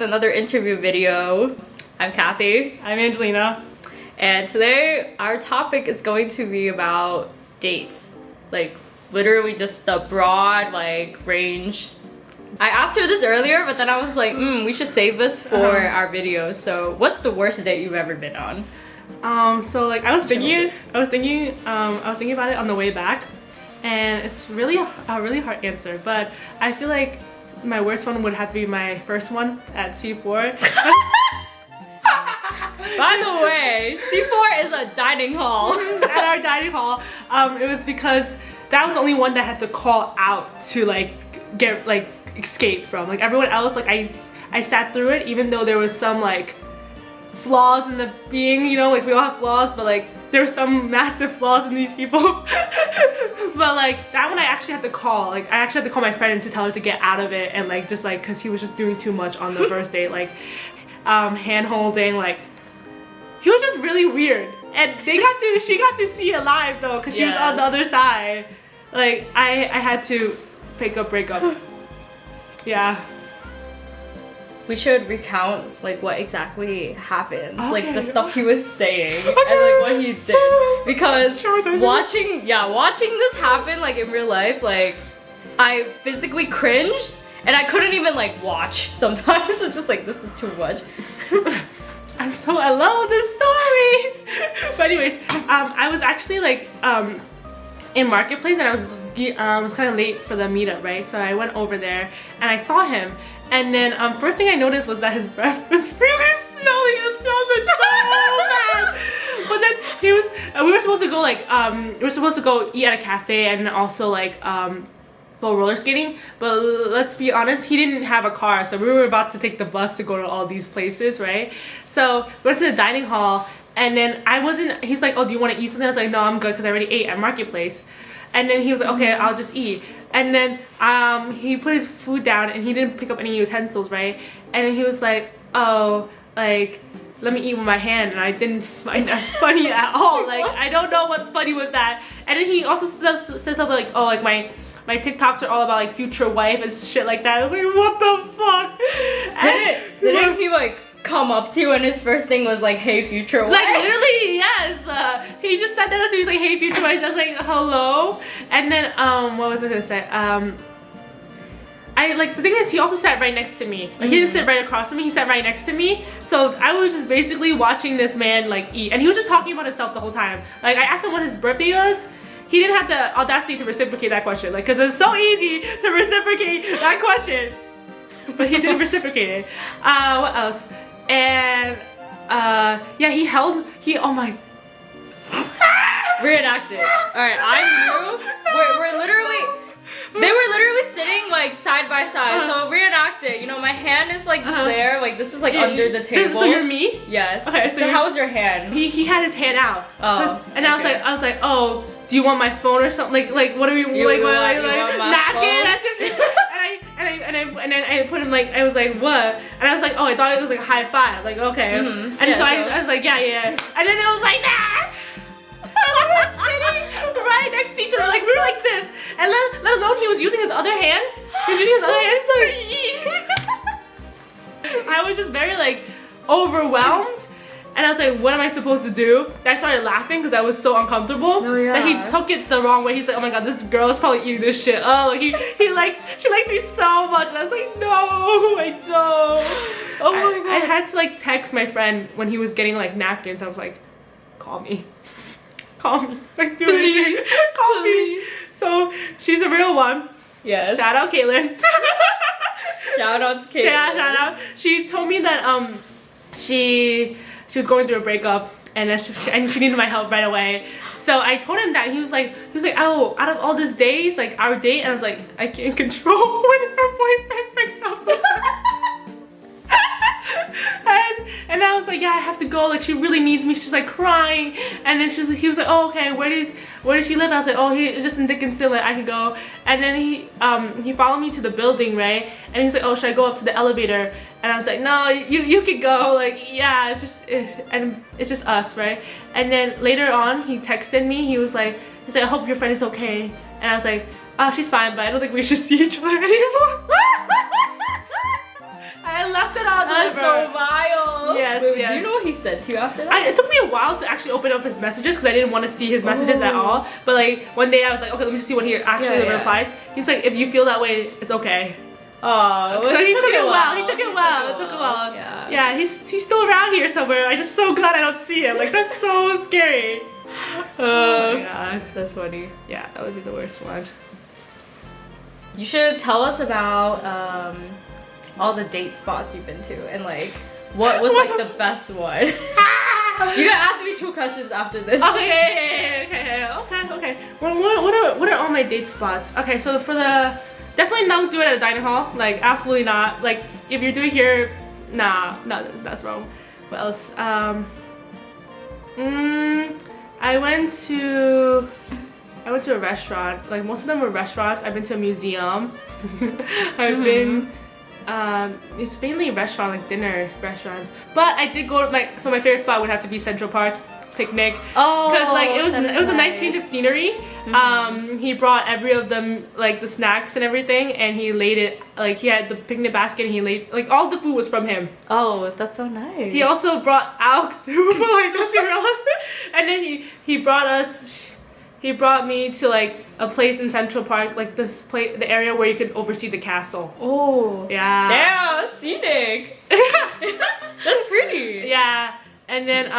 with another interview video. I'm Cathy. I'm Angelina. And today our topic is going to be about dates. Like literally just the broad range. I asked her this earlier, but then I was like, we should save this for our video. So what's the worst date you've ever been on? I was thinking about it on the way back, and it's really a really hard answer, but I feel like my worst one would have to be my first one at C4. By the way, C4 is a dining hall. At our dining hall, it was because that was the only one that had to call out to get escape from. Everyone else, I sat through it, even though there was some flaws in the being, we all have flaws, but there were some massive flaws in these people. But that one I actually had to call. I actually had to call my friend to tell her to get out of it, and because he was just doing too much on the first date, hand holding, he was just really weird. And she got to see it live though, because she was on the other side. I had to break up. Yeah. We should recount what exactly happened, okay. The stuff he was saying and what he did. Because watching this happen in real life, I physically cringed and I couldn't even watch sometimes. It's just this is too much. I'm so alone this story. But anyways, I was actually in Marketplace, and I was kind of late for the meetup, right? So I went over there and I saw him, and then first thing I noticed was that his breath was really smelly. It smelled so bad. But then we were supposed to go eat at a cafe and also go roller skating, but let's be honest, he didn't have a car, so we were about to take the bus to go to all these places, right? So we went to the dining hall, and then he's like, oh, do you want to eat something? I was like, no, I'm good because I already ate at Marketplace. And then he was like, okay, I'll just eat. And then he put his food down and he didn't pick up any utensils, right? And then he was like, oh, let me eat with my hand, and I didn't find that funny at all. I don't know what funny was that. And then he also said something oh, my TikToks are all about future wife and shit like that. I was like, what the fuck? Didn't he come up to you and his first thing was hey, future wife? Literally, yes. He just said that to me. He's like, hey, future wife. I was like, hello. And then what was I gonna say? The thing is, he also sat right next to me. He didn't sit right across from me. He sat right next to me. So I was just basically watching this man eat, and he was just talking about himself the whole time. I asked him what his birthday was. He didn't have the audacity to reciprocate that question, because it's so easy to reciprocate that question. But he didn't reciprocate it. What else? And oh my. Reenact it. Alright, I'm you. They were literally sitting side by side. So reenact it. My hand is just there. This is under the table. So you're me? Yes. Okay. So how was your hand? He had his hand out. Oh. And okay. I was like, oh, do you want my phone or something? What are we napkin? And then I put him I was like, what? And I was like, oh, I thought it was a high five. Okay. And so I was like, yeah. And then I was like, nah. We were sitting right next to each other, we were like this, and let alone he was using his other hand. He was using his other hand to eat. I was just very overwhelmed, and I was like, what am I supposed to do? And I started laughing because I was so uncomfortable that he took it the wrong way. He's like, oh my god, this girl is probably eating this shit. Oh, she likes me so much, and I was like, no, I don't. Oh my god. I had to text my friend when he was getting napkins. I was like, call me. Call me. Do it. Call me. So she's a real one. Yes. Shout out Caitlin. Shout out to Caitlin. Shout out. She told me that she was going through a breakup, and she needed my help right away. So I told him that. He was like, oh, out of all these days, our date, and I was like, I can't control when her boyfriend breaks up with her. And I was like, yeah, I have to go. She really needs me. She's crying. And then he was like, oh, okay, where does she live? I was like, oh, he just in Dickinson. I could go. And then he followed me to the building, right? And he's like, oh, should I go up to the elevator? And I was like, no, you could go. Yeah, it's just us, right? And then later on, he texted me. He's like, I hope your friend is okay. And I was like, oh, she's fine, but I don't think we should see each other anymore. I I left it on the That's liver. so vile. Yes, Wait, yeah. Do you know what he said to you after that? It took me a while to actually open up his messages because I didn't want to see his messages at all. But like one day I was like, okay, let me just see what he actually replies. He's like, if you feel that way, it's okay. Oh, So he took it well. He He took it well. It took it well. Yeah. Yeah, he's still around here somewhere. I'm just so glad I don't see him. Like that's so scary. Oh my god. That's funny. Yeah, that would be the worst one. You should tell us about all the date spots you've been to and like what was like the best one. You gotta ask me 2 questions after this. Okay. What are all my date spots? Okay, so for the definitely don't do it at a dining hall. Like absolutely not. Like if you're doing here, nah, that's wrong. What else? I went to a restaurant. Like most of them were restaurants. I've been to a museum. I've been. It's mainly restaurant, like dinner restaurants. But I did go to my favorite spot would have to be Central Park picnic. Oh, because like it was a nice nice change of scenery. He brought every of them like the snacks and everything, and he laid it like he had the picnic basket. And he laid like all the food was from him. Oh, that's so nice. He also brought Alk too, but like that's irrelevant. And then he brought us. He brought me to like a place in Central Park, like this place, the area where you could oversee the castle. Oh. Yeah. Damn, scenic. That's pretty. Yeah. And then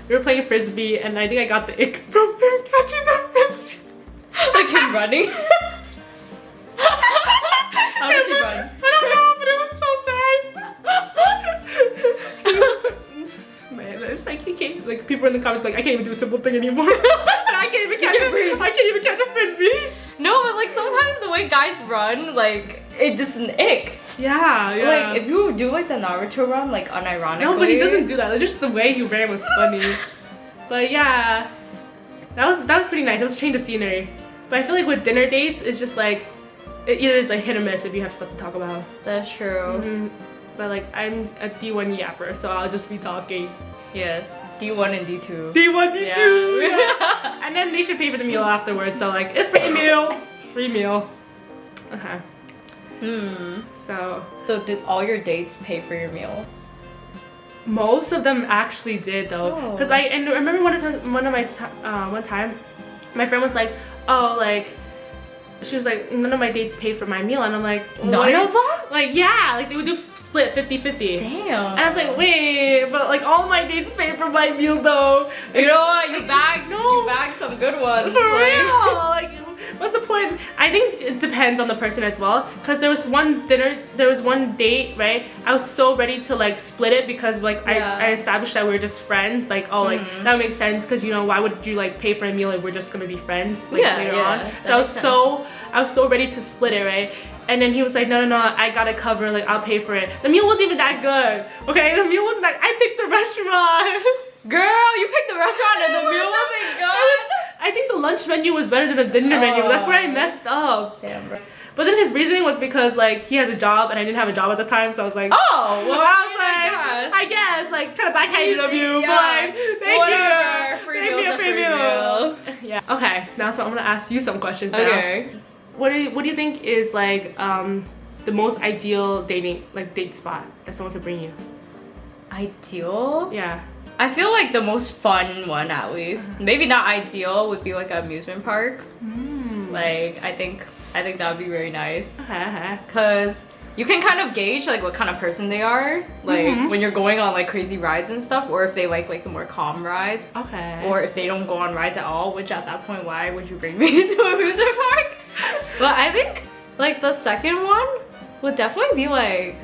we were playing frisbee, and I think I got the ick from him catching the frisbee. Like him running. How does he run? I don't know, but it was so bad. Man, it's like he can't. Like people in the comments like I can't even do a simple thing anymore. I can't even catch a frisbee. No, but like sometimes the way guys run, like it just an ick. Yeah. Like if you do like the Naruto run, like unironically. No, but he doesn't do that. Like, just the way he ran was funny. But yeah, that was pretty nice. It was a change of scenery. But I feel like with dinner dates, it's just like it either is like hit or miss if you have stuff to talk about. That's true. Mm-hmm. But like I'm a D1 yapper, so I'll just be talking. Yes, D1 and D2. D1, D2. Yeah. And then they should pay for the meal afterwards. So like it's free meal. Okay. So did all your dates pay for your meal? Most of them actually did though, because I remember one time, my friend was like, oh like, she was like, none of my dates paid for my meal, and I'm like, none of them? Like yeah, like they would do split 50-50. Damn. And I was like, wait, but like all my dates pay for my meal though. You know what? You bagged some good ones. For real. Like, what's the point? I think it depends on the person as well. Cause there was one date, right? I was so ready to like split it because like I established that we were just friends. Like like that makes sense. Cause you know why would you like pay for a meal if we're just gonna be friends later on? So I was so ready to split it, right? And then he was like, no, I gotta cover, like I'll pay for it. The meal wasn't even that good, okay? The meal wasn't that. I picked the restaurant. Girl, you picked the restaurant and the meal wasn't good. I think the lunch menu was better than the dinner menu. That's where I messed up. Damn, bro. But then his reasoning was because like he has a job and I didn't have a job at the time, so I was like, oh, well, I guess like kind of backhanded of you, but like, thank you. Free meal. Yeah. Okay, now so I'm gonna ask you some questions now. Okay. What do you think is like the most ideal date spot that someone could bring you? Ideal? Yeah. I feel like the most fun one, at least, maybe not ideal, would be like an amusement park. Like I think that would be very nice. Cause you can kind of gauge like what kind of person they are, like when you're going on like crazy rides and stuff, or if they like the more calm rides. Okay. Or if they don't go on rides at all, which at that point, why would you bring me to an amusement park? But I think like the second one would definitely be like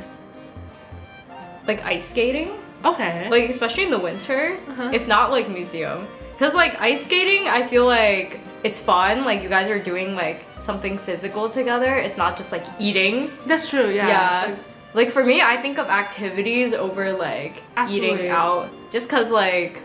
ice skating. Okay. Like especially in the winter, if not like museum. Cause like ice skating, I feel like it's fun. Like you guys are doing like something physical together. It's not just like eating. That's true. Yeah. Yeah. Like for me, I think of activities over like eating out. Just cause like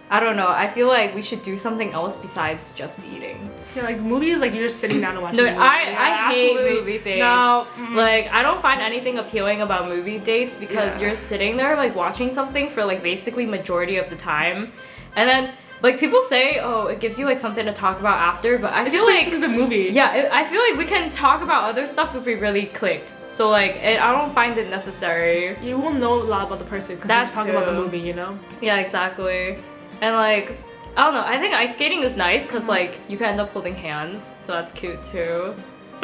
I don't know. I feel like we should do something else besides just eating. Yeah, like movies, like you're just sitting down and watching. No, movies. I hate movie dates. No. Like I don't find anything appealing about movie dates because you're sitting there like watching something for like basically majority of the time, and then like people say, oh, it gives you like something to talk about after, but I It's feel just like the movie. yeah, I feel like we can talk about other stuff if we really clicked. So like, I don't find it necessary. You won't know a lot about the person because you're That's just talking about the true. movie, you know? Yeah, exactly. And like, I don't know. I think ice skating is nice because like you can end up holding hands, so that's cute too.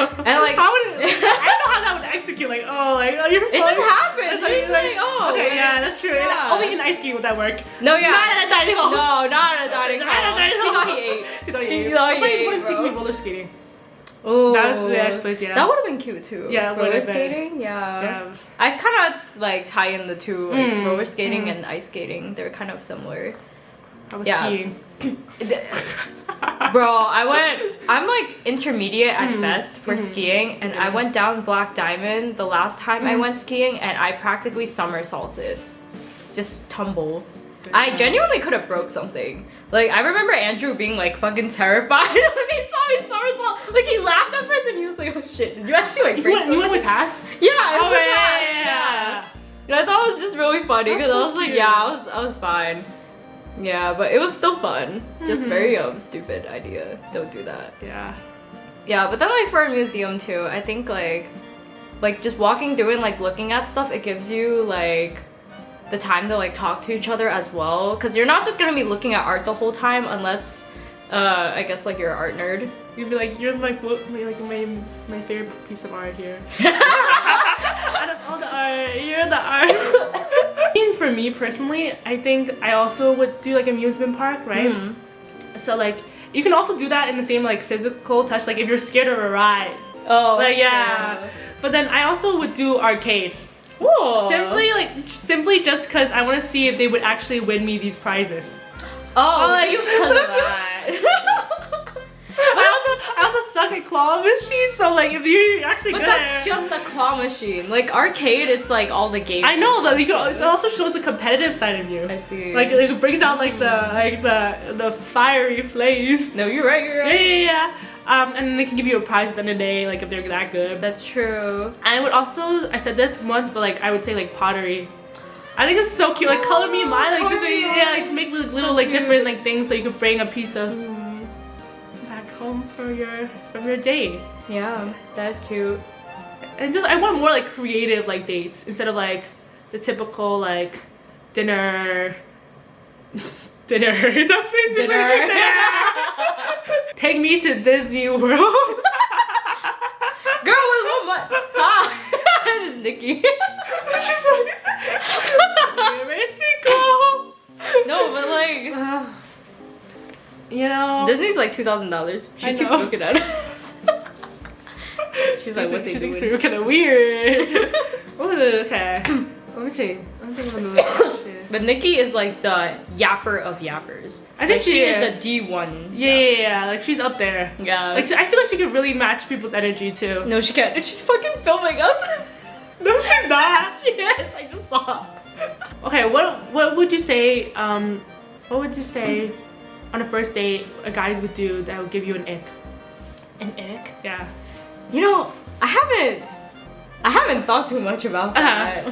And like, how would it, I don't know how that would execute. Like, oh, you're. it just happens. That's You're just like, oh. Okay, yeah, that's true. Yeah. Only in ice skating would that work. No, yeah. Not at a dining hall. No, not at a dining Not at a hall. dining He hall. thought he ate. You know, He yeah. thought That's he why ate, you want to take bro. me roller skating. Oh, That's the next place, yeah. That would have been cute too. Yeah, it roller would've been. skating. Yeah. Yeah. I've kind of like tie in the two, like roller skating mm. and ice skating. They're kind of similar. I was Yeah. skiing. Bro, I'm like intermediate at best for skiing, and I went down Black Diamond the last time I went skiing, and I practically somersaulted. Just tumble. I genuinely could have broke something. Like, I remember Andrew being like fucking terrified when he saw me somersault. Like, he laughed at first and he was like, oh shit, did you actually like break something? You went with Taz? Yeah, it was Oh, a yeah, task. yeah. Yeah, I thought it was just really funny That's because so I was like, cute. yeah, I was fine. Yeah, but it was still fun. Just very stupid idea. Don't do that. Yeah. Yeah, but then like for a museum too, I think like just walking through and like looking at stuff, it gives you like the time to like talk to each other as well, because you're not just gonna be looking at art the whole time unless I guess like you're an art nerd. You'd be like, you're my favorite piece of art here. Out of all the art, you're the art. And for me personally, I think I also would do like amusement park, right? So like you can also do that in the same like physical touch, like if you're scared of a ride. Oh, Like sure. yeah. But then I also would do arcade. Whoa. Simply just because I want to see if they would actually win me these prizes. Oh, like- just because of that. I also suck at claw machines, so like if you're actually But good that's just a claw machine. Like arcade, it's like all the games. I know and that you stuff, can, it also shows the competitive side of you. I see. Like it brings out like the fiery flames. No, you're right. You're Yeah, right. yeah, yeah. And then they can give you a prize at the end of the day, like if they're that good. That's true. I would also, I said this once, but like I would say like pottery. I think it's so cute. Like color me mine, like just like to make little like different like things so you could bring a piece of back home from your day. Yeah, that is cute. And just I want more like creative like dates instead of like the typical like dinner. Dinner. That's basically Dinner. Take me to Disney World. Girl with one butt. Ah, this is Nicky. She's like Mexico. No, but like You know. Disney's like $2,000. She I keeps know. looking at us. She's like, what they she thinks doing? we're kind of weird. Ooh, okay. Let me see. I'm thinking of the shit. But Nicky is like the yapper of yappers. I think Like, she is is. the D1. Yeah. Like she's up there. Yeah. Like I feel like she could really match people's energy too. No, she can't. She's fucking filming us. No, she's not. She is. I just saw. Okay, what would you say? What would you say on a first date a guy would do that would give you an ick? An ick? Yeah. You know, I haven't thought too much about that.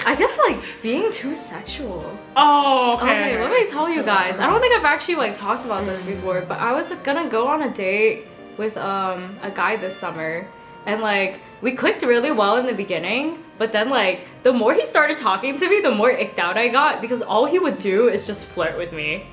I guess like being too sexual. Oh, okay. Okay, let me tell you guys. I don't think I've actually like talked about this before, but I was gonna go on a date with a guy this summer, and like we clicked really well in the beginning, but then like the more he started talking to me, the more icked out I got because all he would do is just flirt with me.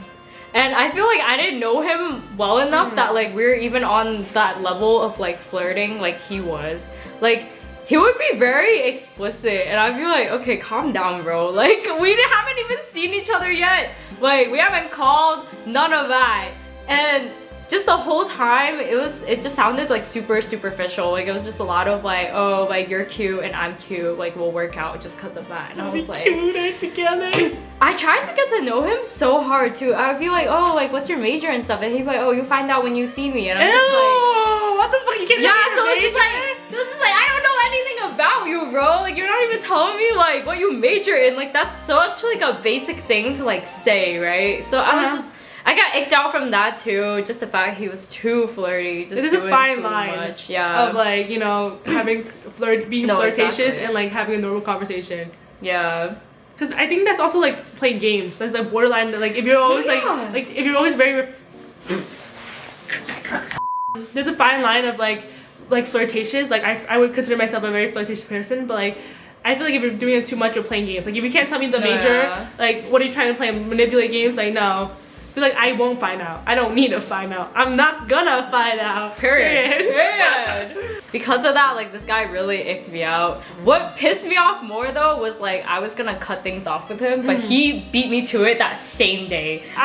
And I feel like I didn't know him well enough that like we were even on that level of like flirting like he was. Like he would be very explicit and I'd be like, okay, calm down, bro. Like haven't even seen each other yet. Like we haven't called, none of that. And just the whole time it just sounded like super superficial. Like it was just a lot of like, oh, like you're cute and I'm cute, like we'll work out just because of that. And I was like, cuter together. I tried to get to know him so hard too. I would be like, oh, like what's your major and stuff, and he'd be like, oh, you find out when you see me, and I'm just like, what the fuck? You can't yeah. tell me So your it's just like I don't know anything about you, bro. Like you're not even telling me like what you major in. Like that's such like a basic thing to like say, right? So I got icked out from that too. Just the fact he was too flirty. Just There's a doing fine too line much. Yeah. of like, you know, having being No, flirtatious exactly. and like having a normal conversation. Yeah. Because I think that's also like playing games. There's like borderline that like if you're always like if you're always very there's a fine line of like flirtatious. Like I would consider myself a very flirtatious person, but like I feel like if you're doing it too much, you're playing games. Like if you can't tell me the major, like what are you trying to play? Manipulate games? Like no. I feel like I won't find out. I don't need to find out. I'm not gonna find out. Period. Because of that, like this guy really icked me out. What pissed me off more though was like I was gonna cut things off with him, but he beat me to it that same day. Literally,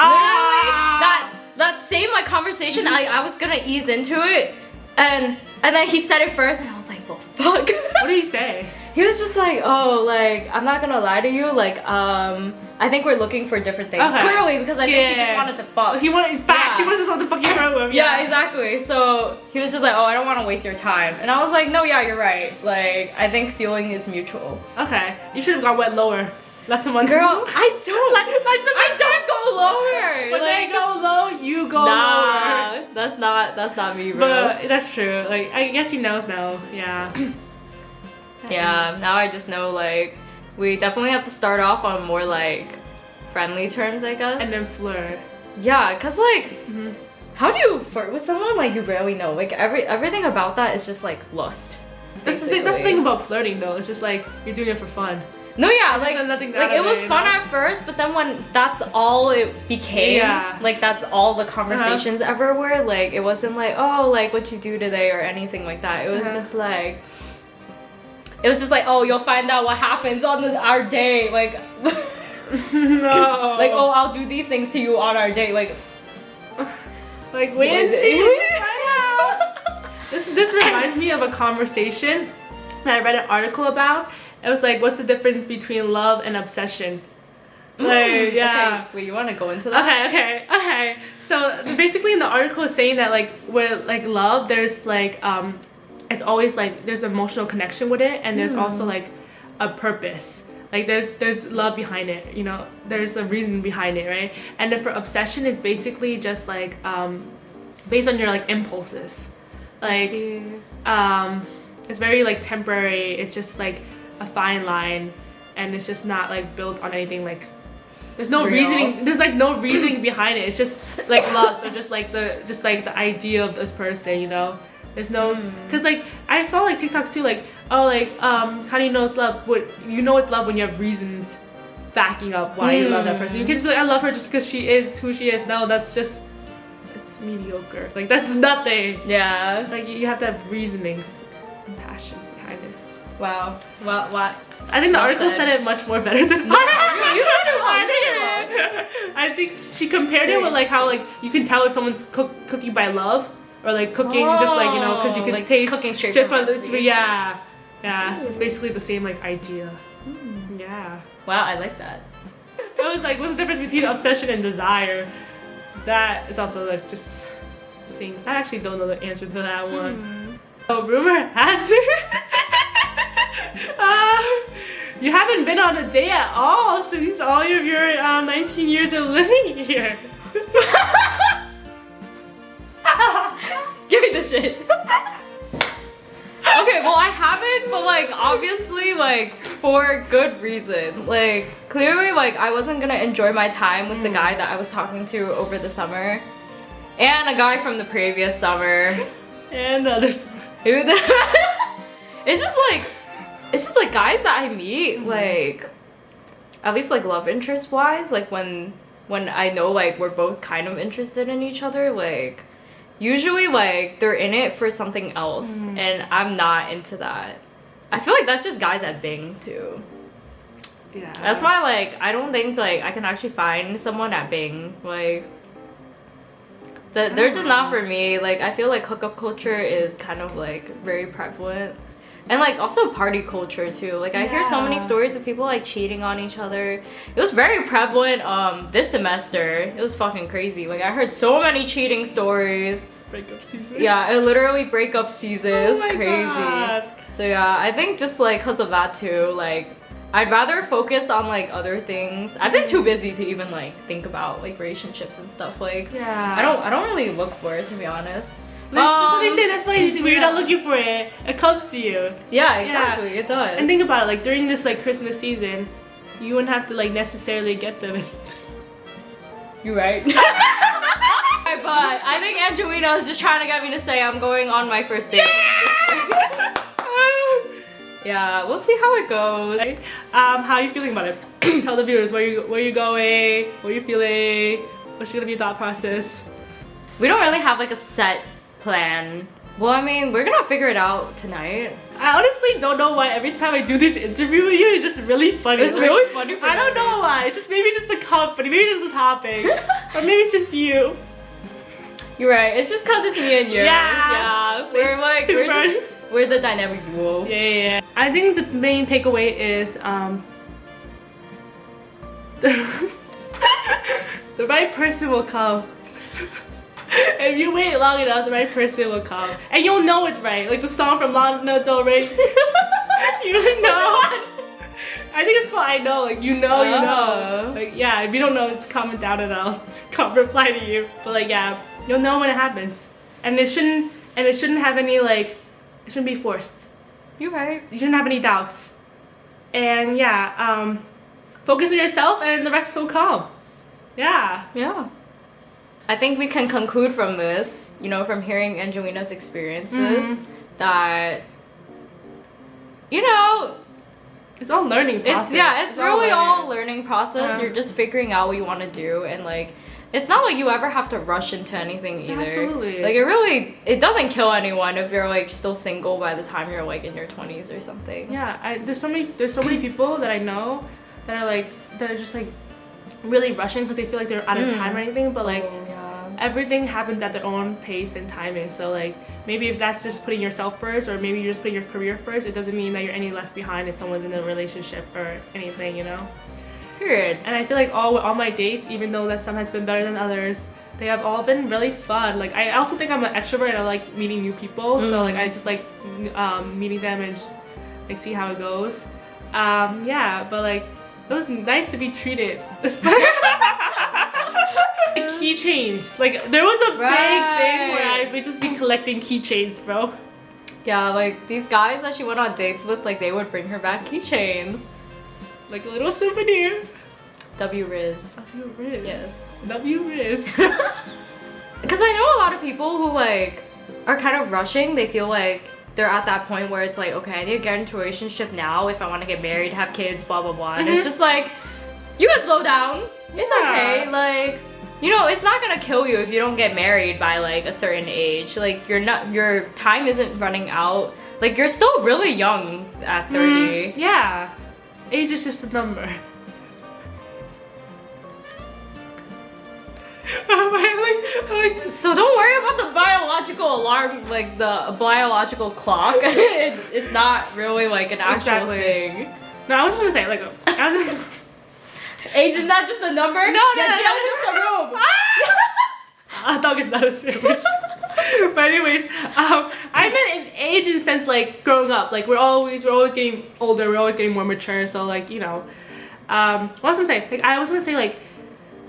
that same like conversation, I was gonna ease into it, and then he said it first, and I was like, well, fuck. What did he say? He was just like, oh, like, I'm not gonna lie to you, like, I think we're looking for different things. Okay. Clearly, because I think he just wanted to fuck. He wanted, in fact, he wanted to fucking throw him. Yeah, exactly. So he was just like, oh, I don't want to waste your time. And I was like, no, yeah, you're right. Like, I think feeling is mutual. Okay. You should have gone wet lower. Left him on Girl, two. I don't. I don't go lower. When like, they go low, you go lower. That's not me, bro. But that's true. Like, I guess he knows now. Yeah. Yeah, now I just know, like, we definitely have to start off on more, like, friendly terms, I guess. And then flirt. Yeah, because, like, how do you flirt with someone, like, you barely know? Like, everything about that is just, like, lust. That's the thing about flirting, though. It's just, like, you're doing it for fun. No, yeah, like it was it, fun at first, but then when that's all it became, like, that's all the conversations ever were, like, it wasn't like, oh, like, what you do today or anything like that. It was just, like... It was just like, oh, you'll find out what happens on our day, like, no, like, oh, I'll do these things to you on our day, like wait and see. This reminds me of a conversation that I read an article about. It was like, what's the difference between love and obsession? Like, yeah. Okay. Wait, you want to go into that? Okay. So basically, in the article, is saying that like with like love, there's like it's always like there's emotional connection with it, and there's also like a purpose. Like there's love behind it, you know. There's a reason behind it, right? And then for obsession, it's basically just like based on your like impulses. Like it's very like temporary. It's just like a fine line, and it's just not like built on anything like. There's no reasoning. There's like no reasoning behind it. It's just like lust or just like the idea of this person, you know. There's no, cause like I saw like TikToks too, like oh like how do you know it's love? What you know it's love when you have reasons backing up why you love that person. You can't just be like I love her just because she is who she is. No, that's just it's mediocre. Like that's nothing. Yeah. Like you have to have reasonings and passion behind it. Wow. Well, what? I think the article said it much more better than you said it wrong. I think she compared it with like how like you can tell if someone's cooking by love. Or like cooking, just like, you know, because you can like taste cooking straight from the recipe. Yeah. So it's basically the same like idea. Yeah. Wow, I like that. I was like, what's the difference between obsession and desire? That is also like just seeing. I actually don't know the answer to that one. Oh, rumor has it. You haven't been on a date at all since all of your 19 years of living here. Give me the shit. Okay, well I haven't, but like obviously like for good reason. Like clearly like I wasn't gonna enjoy my time with the guy that I was talking to over the summer. And a guy from the previous summer. And the other summer. It's just like guys that I meet, like at least like love interest wise, like when I know like we're both kind of interested in each other, like usually like they're in it for something else and I'm not into that. I feel like that's just guys at Bing too. Yeah. That's why like I don't think like I can actually find someone at Bing. Like they're just not for me. Like I feel like hookup culture is kind of like very prevalent. And like also party culture too. Like I hear so many stories of people like cheating on each other. It was very prevalent this semester. It was fucking crazy. Like I heard so many cheating stories. Breakup season. Yeah, it literally breakup season. It's crazy. God. So yeah, I think just like cause of that too, like I'd rather focus on like other things. I've been too busy to even like think about like relationships and stuff. Like I don't really look for it, to be honest. That's what they say. That's why when you're not looking for it, it comes to you. Yeah, exactly. It does. And think about it, like during this like Christmas season, you wouldn't have to like necessarily get them. You're right. But I think Angelina is just trying to get me to say I'm going on my first date. Yeah, we'll see how it goes. How are you feeling about it? Tell the viewers where you going, what are you feeling, what's gonna be your thought process? We don't really have like a set plan. Well, I mean, we're gonna figure it out tonight. I honestly don't know why every time I do this interview with you, it's just really funny. It's really funny for I don't know why. It's just maybe just the company, maybe just the topic, or maybe it's just you. You're right. It's just cause it's me and you. Yeah. We're like we're the dynamic duo. Yeah. I think the main takeaway is the right person will come. If you wait long enough, the right person will come. And you'll know it's right. Like the song from Lana Del Rey. You know. I think it's called I Know. Like you know. Like yeah, if you don't know, just comment down and I'll reply to you. But like yeah, you'll know when it happens. And it shouldn't have any like, it shouldn't be forced. You're right. You shouldn't have any doubts. And yeah, focus on yourself and the rest will come. Yeah. Yeah. I think we can conclude from this, you know, from hearing Angelina's experiences, that, you know, it's all learning process. It's really all learning process. You're just figuring out what you want to do, and like, it's not like you ever have to rush into anything either. Absolutely. Like it doesn't kill anyone if you're like still single by the time you're like in your 20s or something. Yeah, there's so many people that I know that are just like really rushing because they feel like they're out of time or anything, but like everything happens at their own pace and timing. So like maybe if that's just putting yourself first, or maybe you're just putting your career first, it doesn't mean that you're any less behind if someone's in a relationship or anything, you know. Period. And I feel like all my dates, even though that some has been better than others, they have all been really fun. Like I also think I'm an extrovert and I like meeting new people, so like I just like meeting them and like see how it goes. Yeah, but like it was nice to be treated. Keychains. Like there was a big thing where I would just be collecting keychains, bro. Yeah, like these guys that she went on dates with, like they would bring her back keychains. Like a little souvenir. W-Riz. W-Riz. Yes. W-Riz. Because I know a lot of people who like are kind of rushing. They feel like they're at that point where it's like, okay, I need to get into a relationship now if I want to get married, have kids, blah blah blah. And it's just like, you can slow down. It's okay. Like, you know, it's not gonna kill you if you don't get married by like a certain age. Like your time isn't running out. Like you're still really young at 30. Yeah. Age is just a number. So don't worry about the biological alarm, like the biological clock. It's not really like an actual thing. No, I was just gonna say like age is not just a number. No, jail is just a room. A dog is not a sandwich. But anyways, I meant in age in the sense like growing up. Like we're always getting older. We're always getting more mature. So like, you know, what was I gonna say? Like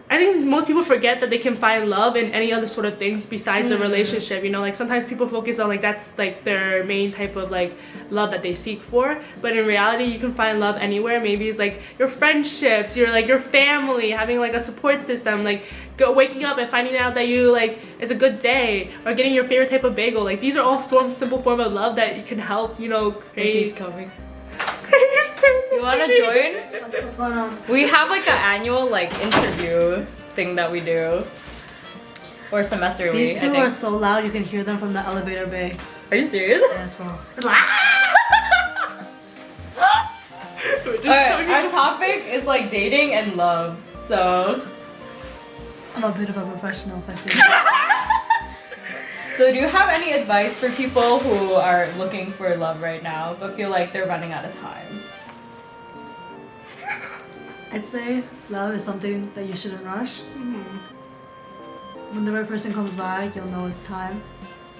I think most people forget that they can find love in any other sort of things besides a relationship. You know, like sometimes people focus on like that's like their main type of like love that they seek for. But in reality, you can find love anywhere. Maybe it's like your friendships, your family, having like a support system, like waking up and finding out that you like it's a good day, or getting your favorite type of bagel. Like these are all simple form of love that you can help. You know, create. He's coming. You wanna join? What's going on? We have like an annual like interview thing that we do, or semesterly. These two are so loud you can hear them from the elevator bay. Are you serious? Yes, bro. Alright, our topic is like dating and love. So I'm a bit of a professional if I say that. So do you have any advice for people who are looking for love right now but feel like they're running out of time? I'd say love is something that you shouldn't rush. When the right person comes by, you'll know it's time.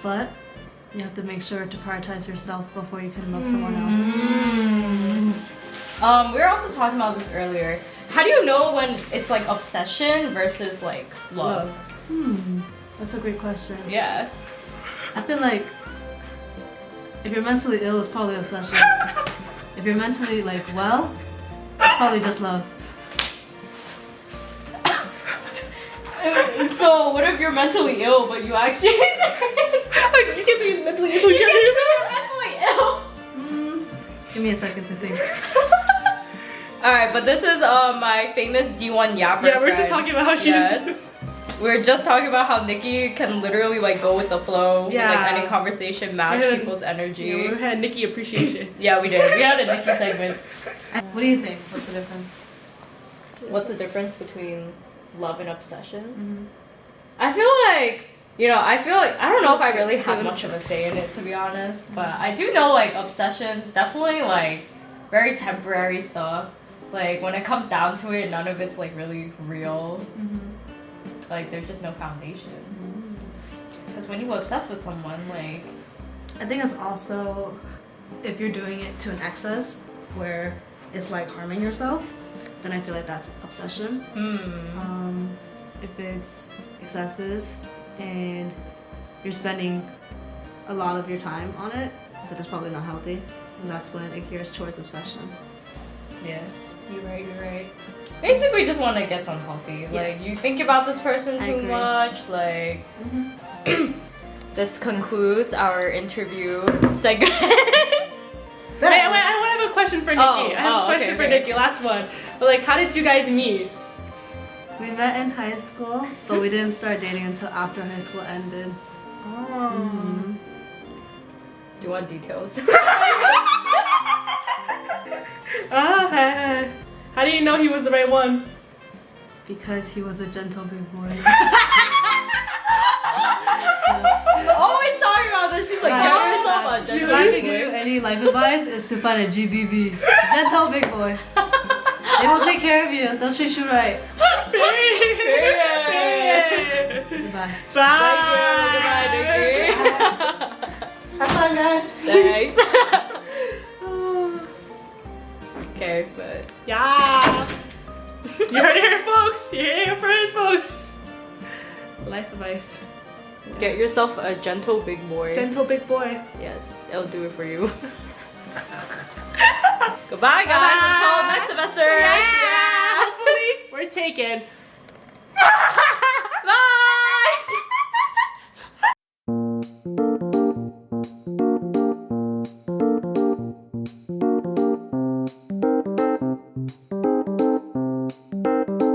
But you have to make sure to prioritize yourself before you can love someone else. We were also talking about this earlier. How do you know when it's like obsession versus like love? That's a great question. Yeah. I feel like if you're mentally ill, it's probably obsession. If you're mentally like well, Probably just love. So what if you're mentally ill, but you actually You can say he's mentally ill. you can't say you're mentally ill. Give me a second to think. Alright, but this is my famous D1 yapper. Yeah, we're just friend. talking about how she's. Yes. We're just talking about how Nikki can literally like go with the flow. Yeah. Like any conversation, match Yeah. people's energy. Yeah, we had Nikki appreciation. Yeah, we did. We had a Nikki segment. What do you think? What's the difference? What's the difference between love and obsession? I feel like, I don't know if I really have much of a say in it, to be honest, but I do know like obsessions definitely like very temporary stuff. Like when it comes down to it, none of it's like really real. Like there's just no foundation. Because when you obsess with someone, like I think it's also if you're doing it to an excess where it's like harming yourself, then I feel like that's obsession. If it's excessive and you're spending a lot of your time on it, that is probably not healthy, and that's when it gears towards obsession. yes, you're right. Basically, just want to get unhealthy. Like Yes. you think about this person I too agree. much. Like this concludes our interview segment. Wait, I want to have a question for Nikki. I have a question okay, for okay. Nikki, last one. But like, how did you guys meet? We met in high school, but we didn't start dating until after high school ended. Do you want details? How do you know he was the right one? Because he was a gentle big boy. She's always talking about this. She's like, Guys, get yourself a If gentle I big could give you boy. any life advice, is to find a GBB. Gentle big boy. They will take care of you. They'll treat you right. Period. Goodbye. Bye. Goodbye, Nikki. Have fun, guys. Thanks. Okay, but Yeah. You heard it here, folks. You heard it here first, folks. Life advice. get yourself a gentle big boy. Gentle big boy. Yes, it'll do it for you. Goodbye, guys. Until next semester. Yeah. Hopefully, we're taken.